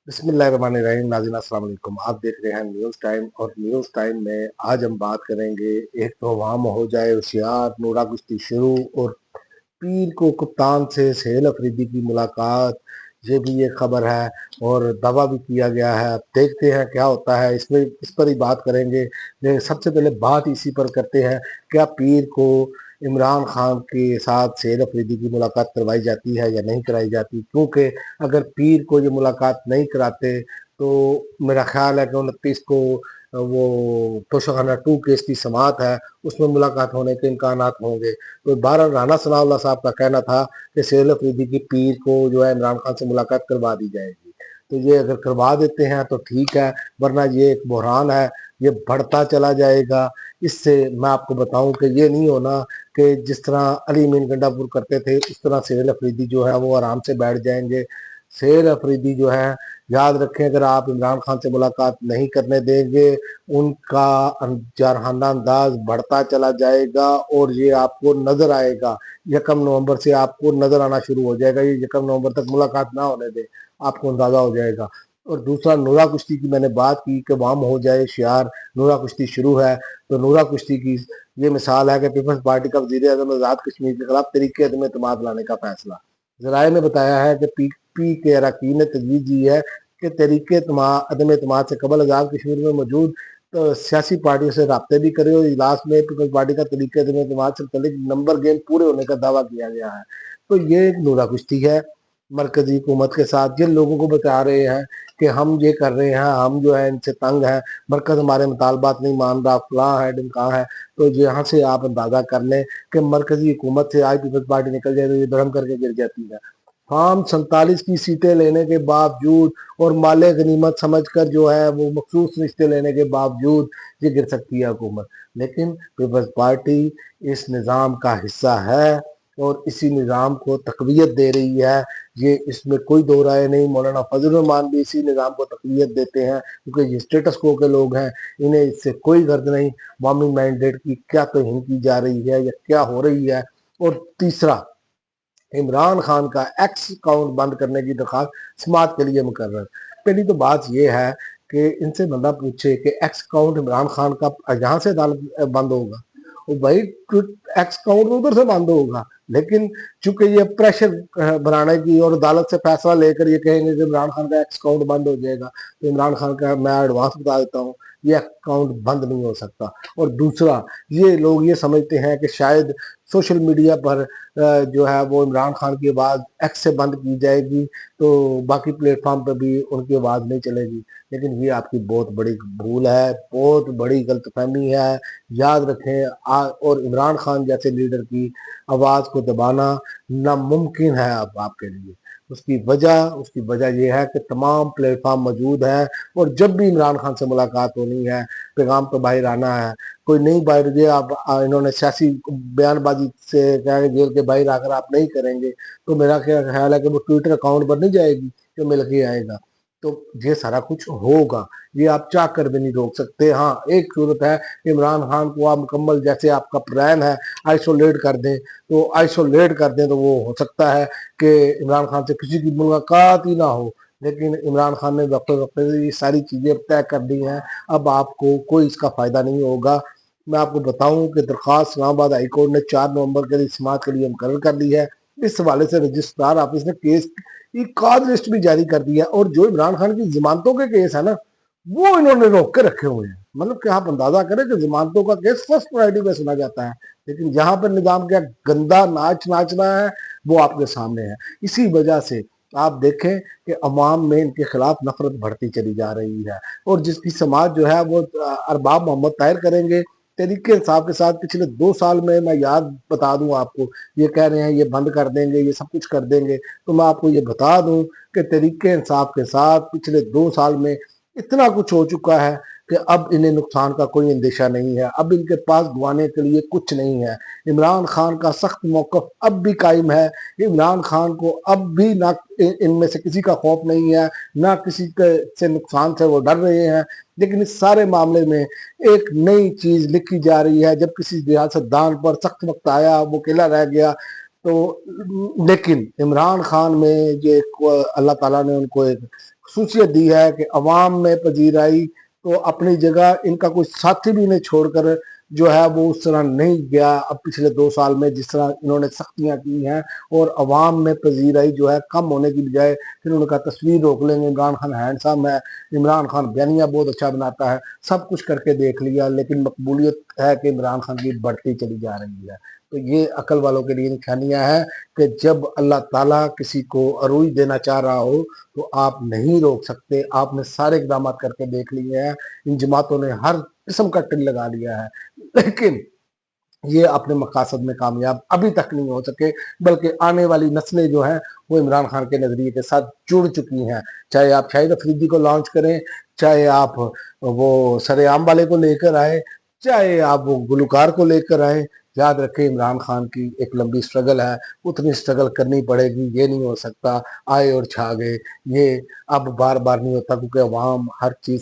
बिस्मिल्लाहिर्रहमानिर्रहीम। नाज़रीन अस्सलाम वालेकुम। आप देख रहे हैं न्यूज़ टाइम और न्यूज़ टाइम में आज हम बात करेंगे एक तो अवाम हो जाए होशियार, नूरा कुश्ती शुरू और पीर को कप्तान से सोहेल अफरीदी की मुलाकात, ये भी एक खबर है और दावा भी किया गया है। अब देखते हैं क्या होता है, इसमें इस पर ही बात करेंगे। लेकिन सबसे पहले बात इसी पर करते हैं, क्या पीर को इमरान खान के साथ सोहेल अफरीदी की मुलाकात करवाई जाती है या नहीं कराई जाती? क्योंकि अगर पीर को ये मुलाकात नहीं कराते तो मेरा ख्याल है कि 29 को वो तोशाखाना 2 केस की समाअत है, उसमें मुलाकात होने के इम्कानात होंगे। तो बहरहाल राना सनाउल्लाह साहब का कहना था कि सोहेल अफरीदी की पीर को जो है इमरान खान से मुलाकात करवा दी जाएगी। तो ये अगर करवा देते हैं तो ठीक है, वरना ये एक बहरान है, ये बढ़ता चला जाएगा। इससे मैं आपको बताऊं कि ये नहीं होना कि जिस तरह अली मीन गंडापुर करते थे उस तरह सोहेल अफरीदी जो है वो आराम से बैठ जाएंगे। सोहेल अफरीदी जो है, याद रखें, अगर आप इमरान खान से मुलाकात नहीं करने देंगे, उनका जारहाना अंदाज बढ़ता चला जाएगा और ये आपको नजर आएगा। 1 नवंबर से आपको नजर आना शुरू हो जाएगा। ये 1 नवंबर तक मुलाकात ना होने दे, आपको अंदाजा हो जाएगा। और दूसरा, नूरा कुश्ती की मैंने बात की कि वाम हो जाए शियार, नूरा कुश्ती शुरू है। तो नूरा कुश्ती की ये मिसाल है कि पीपल्स पार्टी का वजीर आजम आजाद कश्मीर के खिलाफ तरीके अदम एतमाद लाने का फैसला। जराये ने बताया है कि पी के अरकान ने तजवीज़ दी है कि तरीके अदम एतमाद से कबल आजाद कश्मीर में मौजूद तो सियासी पार्टियों से रबते भी करे और इजलास में पीपल्स पार्टी का तरीके अदम एतमाद से मुतल्लिक नंबर गेम पूरे होने का दावा किया गया है। तो ये एक नूरा कुश्ती है मरकजी हुकूमत के साथ, जिन लोगों को बता रहे हैं कि हम ये कर रहे हैं, हम जो है इनसे तंग हैं, मरकज हमारे मुतालबात नहीं मान रहा, फलां है ढिमकां है। तो यहाँ से आप अंदाजा कर लें कि मरकजी हुकूमत से आज पीपल्स पार्टी निकल जाए तो ये धर्म करके गिर जाती है। हम 47 की सीटें लेने के बावजूद और माले गनीमत समझकर जो है वो मखसूस रिश्ते लेने के बावजूद ये गिर सकती है हुकूमत। लेकिन पीपल्स पार्टी इस निज़ाम का हिस्सा है और इसी निज़ाम को तकवीत दे रही है। ये इसमें कोई दो राय नहीं। मौलाना फजल रहमान भी इसी निज़ाम को तकवीत देते हैं क्योंकि ये स्टेटस को के लोग हैं, इन्हें इससे कोई गर्ज नहीं। वामी मैंडेट की क्या तौहीन की जा रही है या क्या हो रही है। और तीसरा, इमरान खान का एक्स अकाउंट बंद करने की दरखास्त समात के लिए मुकर्रर। पहली तो बात यह है कि इनसे बंदा पूछे कि एक्स अकाउंट इमरान खान का यहाँ से अदालत बंद होगा, वो भाई एक्स अकाउंट उधर से बंद होगा। लेकिन चूंकि ये प्रेशर बनाने की और अदालत से फैसला लेकर ये कहेंगे कि इमरान खान का एक्स अकाउंट बंद हो जाएगा, तो इमरान खान का मैं एडवांस बता देता हूँ, ये अकाउंट बंद नहीं हो सकता। और दूसरा, ये लोग ये समझते हैं कि शायद सोशल मीडिया पर जो है वो इमरान खान की आवाज़ एक्स से बंद की जाएगी तो बाकी प्लेटफॉर्म पर भी उनकी आवाज़ नहीं चलेगी। लेकिन ये आपकी बहुत बड़ी भूल है, बहुत बड़ी गलतफहमी है। याद रखें, और इमरान खान जैसे लीडर की आवाज़ को दबाना नामुमकिन है अब आपके लिए। उसकी वजह यह है कि तमाम प्लेटफॉर्म मौजूद है और जब भी इमरान खान से मुलाकात होनी है, पैगाम तो बाहर आना है। कोई नहीं बाहर गया, अब इन्होंने सियासी बयानबाजी से क्या है, जेल के बाहर आकर आप नहीं करेंगे तो मेरा क्या ख्याल है कि वो ट्विटर अकाउंट पर नहीं जाएगी, जो मिल के आएगा। तो ये सारा कुछ होगा, ये आप चाह कर भी नहीं रोक सकते। हाँ, एक सूरत है, इमरान खान को आप मुकम्मल जैसे आपका प्लान है आइसोलेट कर दें, तो आइसोलेट कर दें तो वो हो सकता है कि इमरान खान से किसी की मुलाकात ही ना हो। लेकिन इमरान खान ने वक्त वक्त ये सारी चीज़ें तय कर दी हैं, अब आपको कोई इसका फ़ायदा नहीं होगा। मैं आपको बताऊं कि दरख्वास्त इस्लामाबाद हाई कोर्ट ने 4 नवंबर के लिए समाअत के लिए मुकर्रर कर ली है। इस हवाले से रजिस्ट्रार ऑफिस ने केस की कॉज लिस्ट भी जारी कर दी है और जो इमरान खान की जमानतों के केस है ना, वो इन्होंने रोक के रखे हुए हैं। मतलब कि आप अंदाजा करें कि जमानतों का केस फर्स्ट प्रायोरिटी पे सुना जाता है, लेकिन जहां पर निजाम का गंदा नाच नाच रहा है वो आपके सामने है। इसी वजह से आप देखें कि अवाम में इनके खिलाफ नफरत बढ़ती चली जा रही है और जिसकी समाज जो है वो अरबाब मोहम्मद ताहिर करेंगे तरीके इंसाफ के साथ। पिछले 2 साल में मैं याद बता दूं आपको, ये कह रहे हैं ये बंद कर देंगे, ये सब कुछ कर देंगे, तो मैं आपको ये बता दूं कि तरीके इंसाफ के साथ पिछले 2 साल में इतना कुछ हो चुका है कि अब इन्हें नुकसान का कोई अंदेशा नहीं है। अब इनके पास गंवाने के लिए कुछ नहीं है। इमरान खान का सख्त मौकफ अब भी कायम है। इमरान खान को अब भी ना इनमें से किसी का खौफ नहीं है, ना किसी के से नुकसान से वो डर रहे हैं। लेकिन इस सारे मामले में एक नई चीज लिखी जा रही है। जब किसी सियासतदान पर सख्त वक्त आया, वो अकेला रह गया, तो लेकिन इमरान खान में ये अल्लाह ताला ने उनको एक खसूसियत दी है कि अवाम में पजीराई तो अपनी जगह, इनका कोई साथी भी नहीं छोड़कर जो है वो उस तरह नहीं गया। अब पिछले 2 साल में जिस तरह इन्होंने सख्तियां की हैं और अवाम में पजीराई जो है कम होने की बजाय, फिर उनका तस्वीर रोक लेंगे, इमरान खान हैंडसम है, इमरान खान बयानिया बहुत अच्छा बनाता है, सब कुछ करके देख लिया, लेकिन मकबूलियत है कि इमरान खान की बढ़ती चली जा रही है। तो ये अकल वालों के लिए निशानियां हैं कि जब अल्लाह ताला किसी को अरूज देना चाह रहा हो तो आप नहीं रोक सकते। आपने सारे इकदाम करके देख लिए हैं, इन जमातों ने हर किस्म का टिल लगा लिया है, लेकिन ये अपने मकासद में कामयाब अभी तक नहीं हो सके, बल्कि आने वाली नस्लें जो हैं वो इमरान खान के नजरिए के साथ जुड़ चुकी हैं। चाहे आप शाहिद अफरीदी को लॉन्च करें, चाहे आप वो सरेआम वाले को लेकर आए, चाहे आप वो गुलकार को लेकर आए, याद रखें इमरान खान की एक लंबी स्ट्रगल है, उतनी स्ट्रगल करनी पड़ेगी। ये नहीं हो सकता आए और छा गए, ये अब बार बार नहीं होता, क्योंकि अवाम हर चीज